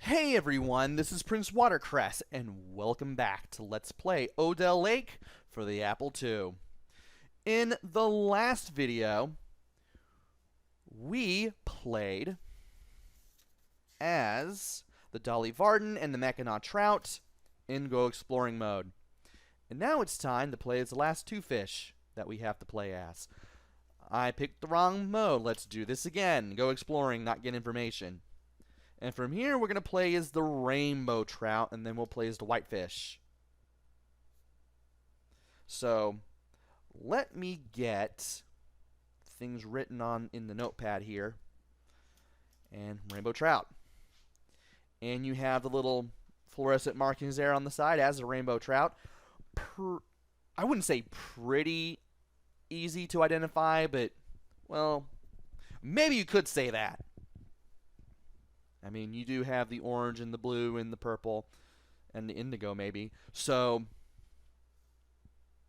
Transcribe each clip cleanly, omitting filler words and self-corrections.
Hey everyone, this is PrinceWatercress, and welcome back to Let's Play Odell Lake for the Apple II. In the last video, we played as the Dolly Varden and the Mackinac Trout in Go Exploring mode. And now it's time to play as the last two fish that we have to play as. I picked the wrong mode. Let's do this again. Go exploring, not get information. And from here, we're going to play as the Rainbow Trout, and then we'll play as the Whitefish. So, let me get things written on in the notepad here. And Rainbow Trout. And you have the little fluorescent markings there on the side as a Rainbow Trout. I wouldn't say pretty easy to identify, but, well, maybe you could say that. I mean, you do have the orange and the blue and the purple and the indigo, maybe. So,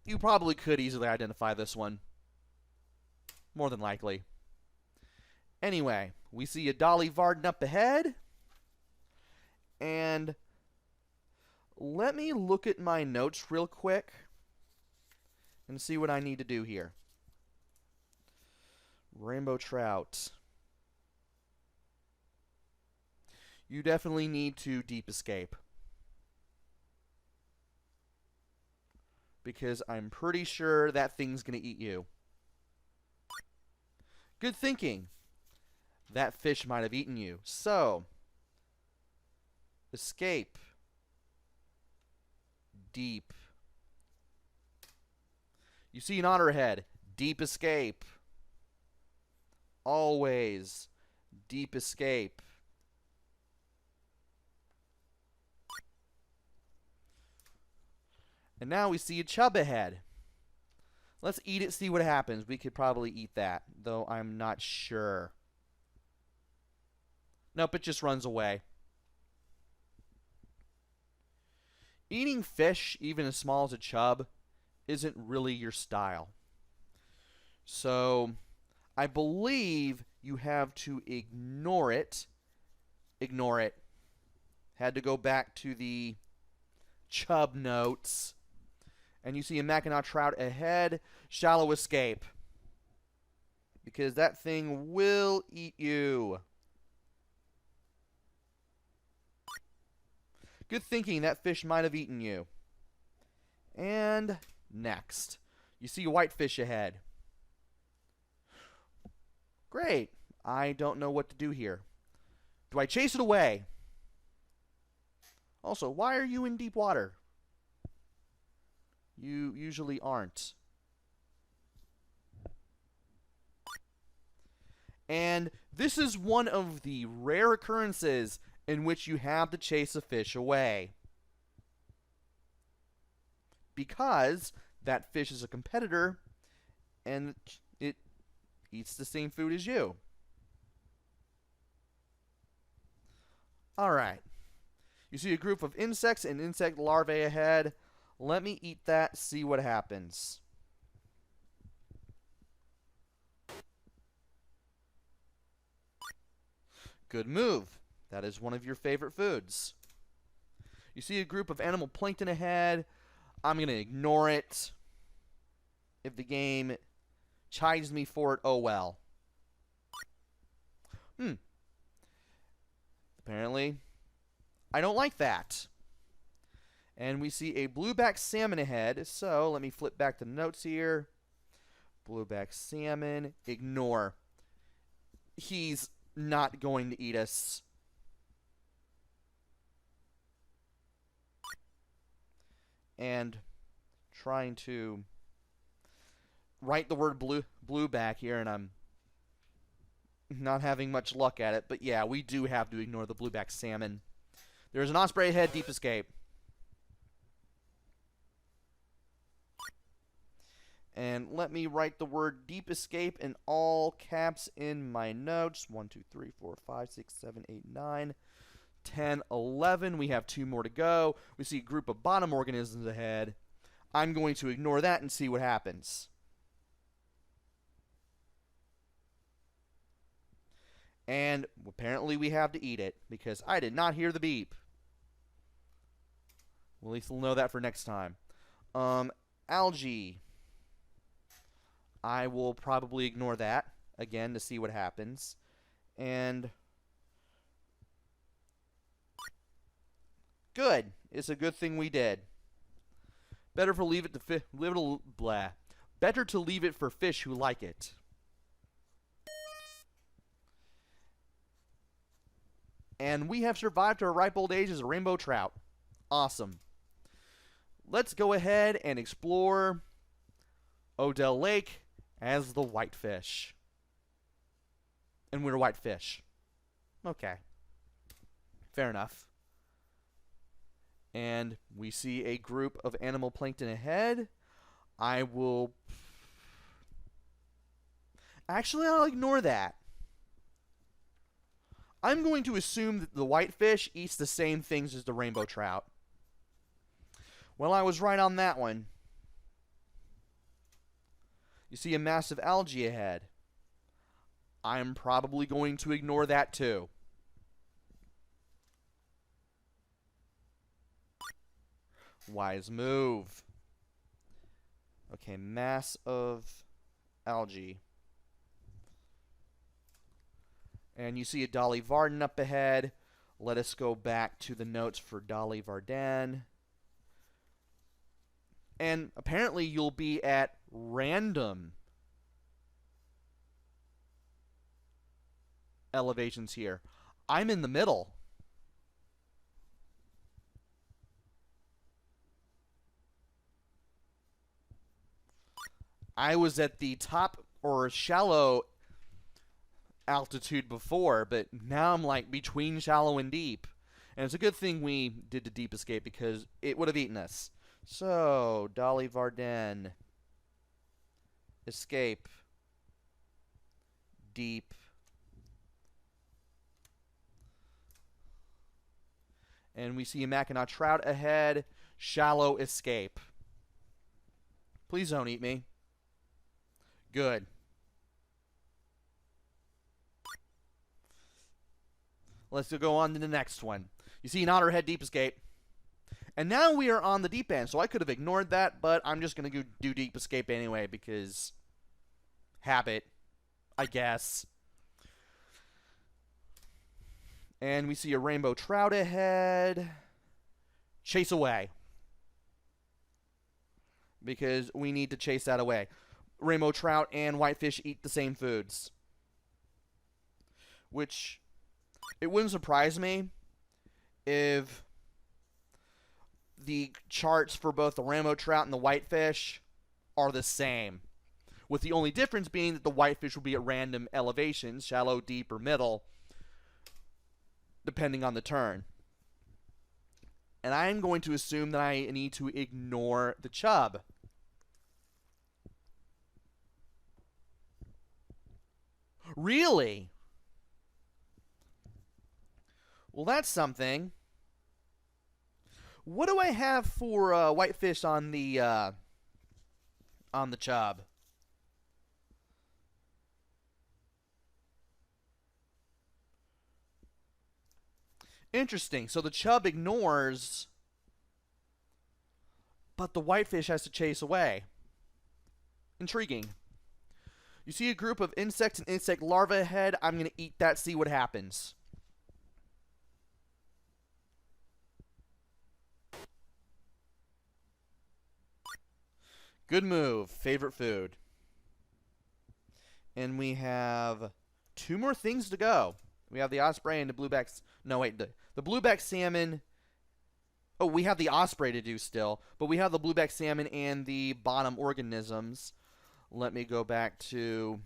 you probably could easily identify this one. More than likely. Anyway, we see a Dolly Varden up ahead. And let me look at my notes real quick and see what I need to do here. Rainbow Trout. You definitely need to deep escape. Because I'm pretty sure that thing's going to eat you. Good thinking. That fish might have eaten you. So, escape. Deep. You see an otter ahead. Deep escape. Always. Deep escape. And now we see a chub ahead. Let's eat it, see what happens. We could probably eat that, though I'm not sure. Nope, it just runs away. Eating fish, even as small as a chub, isn't really your style. So, I believe you have to ignore it. Ignore it. Had to go back to the chub notes. And you see a Mackinac Trout ahead. Shallow escape. Because that thing will eat you. Good thinking. That fish might have eaten you. And next. You see a Whitefish ahead. Great. I don't know what to do here. Do I chase it away? Also, why are you in deep water? You usually aren't. And this is one of the rare occurrences in which you have to chase a fish away. Because that fish is a competitor and it eats the same food as you. Alright. You see a group of insects and insect larvae ahead. Let me eat that, see what happens. Good move. That is one of your favorite foods. You see a group of animal plankton ahead. I'm going to ignore it. If the game chides me for it, oh well. Apparently, I don't like that. And we see a blueback salmon ahead. So let me flip back the notes here. Blueback salmon. Ignore. He's not going to eat us. And trying to write the word blueback here, and I'm not having much luck at it. But yeah, we do have to ignore the blueback salmon. There's an osprey ahead. Deep escape. And let me write the word deep escape in all caps in my notes. 1, 2, 3, 4, 5, 6, 7, 8, 9, 10, 11. We have 2 more to go. We see a group of bottom organisms ahead. I'm going to ignore that and see what happens. And apparently we have to eat it because I did not hear the beep. Well, at least we'll know that for next time. Algae. I will probably ignore that again to see what happens. And good. It's a good thing we did. Better to leave it for fish who like it. And we have survived to our ripe old age as a rainbow trout. Awesome. Let's go ahead and explore Odell Lake as the Whitefish. And we're Whitefish. Okay. Fair enough. And we see a group of animal plankton ahead. I'll ignore that. I'm going to assume that the whitefish eats the same things as the rainbow trout. Well, I was right on that one. You see a massive algae ahead. I'm probably going to ignore that too. Wise move. Okay, mass of algae. And you see a Dolly Varden up ahead. Let us go back to the notes for Dolly Varden. And apparently you'll be at random elevations here. I'm in the middle. I was at the top or shallow altitude before, but now I'm like between shallow and deep. And it's a good thing we did the deep escape because it would have eaten us. So, Dolly Varden. Escape. Deep. And we see a Mackinaw trout ahead. Shallow escape. Please don't eat me. Good. Let's go on to the next one. You see an otterhead deep escape. And now we are on the deep end, so I could have ignored that, but I'm just going to go do deep escape anyway because habit, I guess. And we see a rainbow trout ahead. Chase away. Because we need to chase that away. Rainbow trout and whitefish eat the same foods. Which, it wouldn't surprise me if the charts for both the rainbow trout and the whitefish are the same. With the only difference being that the whitefish will be at random elevations, shallow, deep, or middle, depending on the turn. And I'm going to assume that I need to ignore the chub. Really? Well, that's something. What do I have for whitefish on the chub? Interesting. So the chub ignores, but the whitefish has to chase away. Intriguing. You see a group of insects and insect larvae ahead. I'm going to eat that, see what happens. Good move. Favorite food. And we have 2 more things to go. We have the osprey and the blueback. No, wait. The blueback salmon. Oh, we have the osprey to do still. But we have the blueback salmon and the bottom organisms. Let me go back to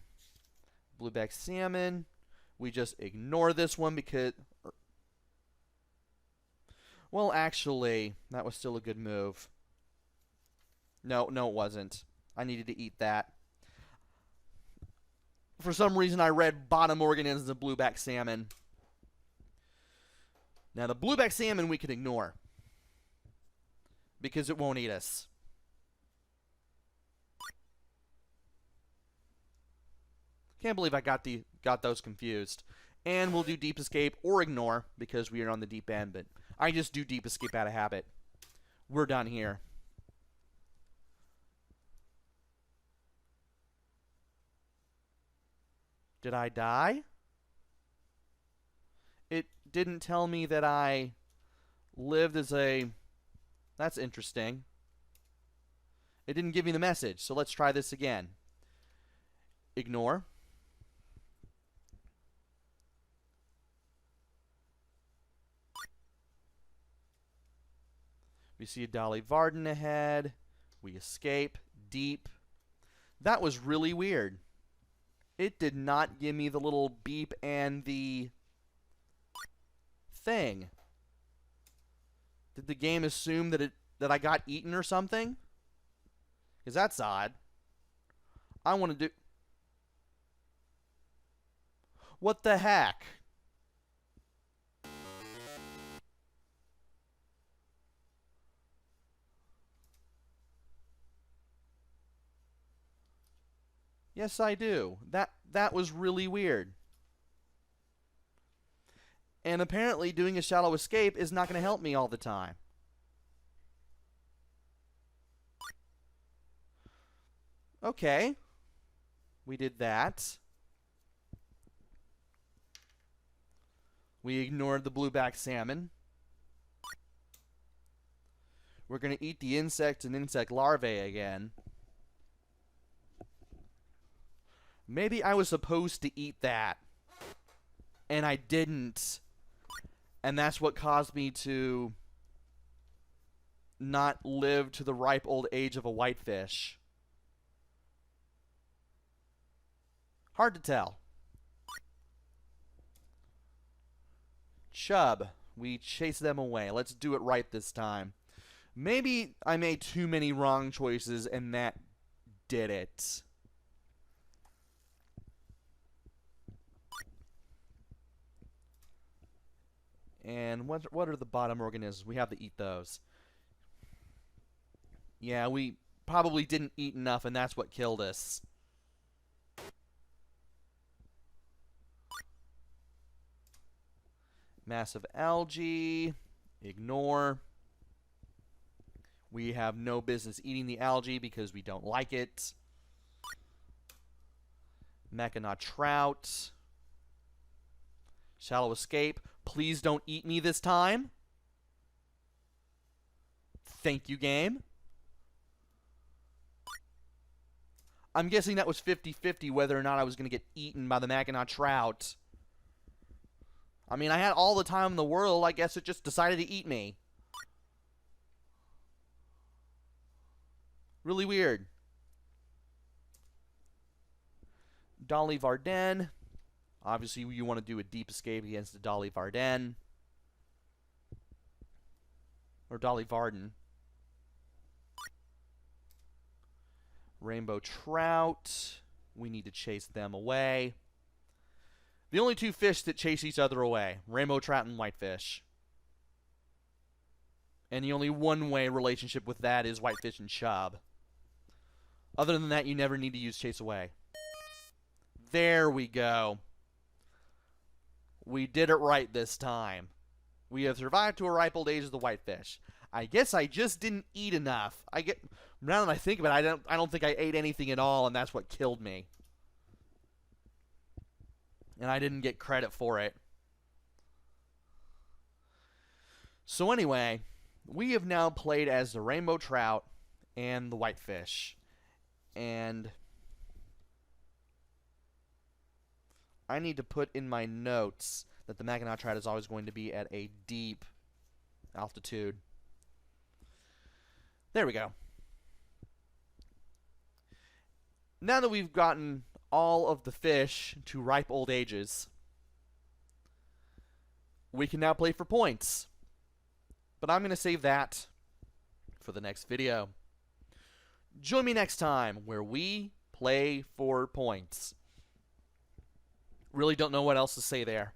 blueback salmon. We just ignore this one because... Well, actually, that was still a good move. No, it wasn't. I needed to eat that. For some reason, I read bottom organisms of blueback salmon. Now, the blueback salmon we can ignore because it won't eat us. Can't believe I got those confused. And we'll do deep escape or ignore because we are on the deep end, but I just do deep escape out of habit. We're done here. Did I die? It didn't tell me that I lived as a... That's interesting. It didn't give me the message, so let's try this again. Ignore. We see a Dolly Varden ahead. We escape. Deep. That was really weird. It did not give me the little beep and the thing. Did the game assume that I got eaten or something? Because that's odd. I want to do... What the heck? Yes, I do. That was really weird. And apparently doing a shallow escape is not going to help me all the time. Okay. We did that. We ignored the blueback salmon. We're going to eat the insect and insect larvae again. Maybe I was supposed to eat that, and I didn't. And that's what caused me to not live to the ripe old age of a whitefish. Hard to tell. Chub. We chase them away. Let's do it right this time. Maybe I made too many wrong choices, and that did it. And what are the bottom organisms? We have to eat those. Yeah, we probably didn't eat enough, and that's what killed us. Massive algae. Ignore. We have no business eating the algae because we don't like it. Mackinaw trout. Shallow escape. Please don't eat me this time. Thank you, game. I'm guessing that was 50-50 whether or not I was going to get eaten by the Mackinaw trout. I mean, I had all the time in the world. I guess it just decided to eat me. Really weird. Dolly Varden. Obviously, you want to do a deep escape against the Dolly Varden. Or Dolly Varden. Rainbow Trout. We need to chase them away. The only two fish that chase each other away. Rainbow Trout and Whitefish. And the only one-way relationship with that is Whitefish and Chub. Other than that, you never need to use Chase Away. There we go. We did it right this time. We have survived to a ripe old age of the whitefish. I guess I just didn't eat enough. Now that I think about it, I don't think I ate anything at all, and that's what killed me. And I didn't get credit for it. So anyway, we have now played as the Rainbow Trout and the Whitefish. And I need to put in my notes that the Mackinaw Trout is always going to be at a deep altitude. There we go. Now that we've gotten all of the fish to ripe old ages, we can now play for points. But I'm going to save that for the next video. Join me next time where we play for points. Really don't know what else to say there.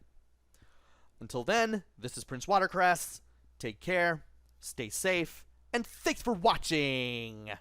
Until then, this is PrinceWatercress. Take care, stay safe, and thanks for watching!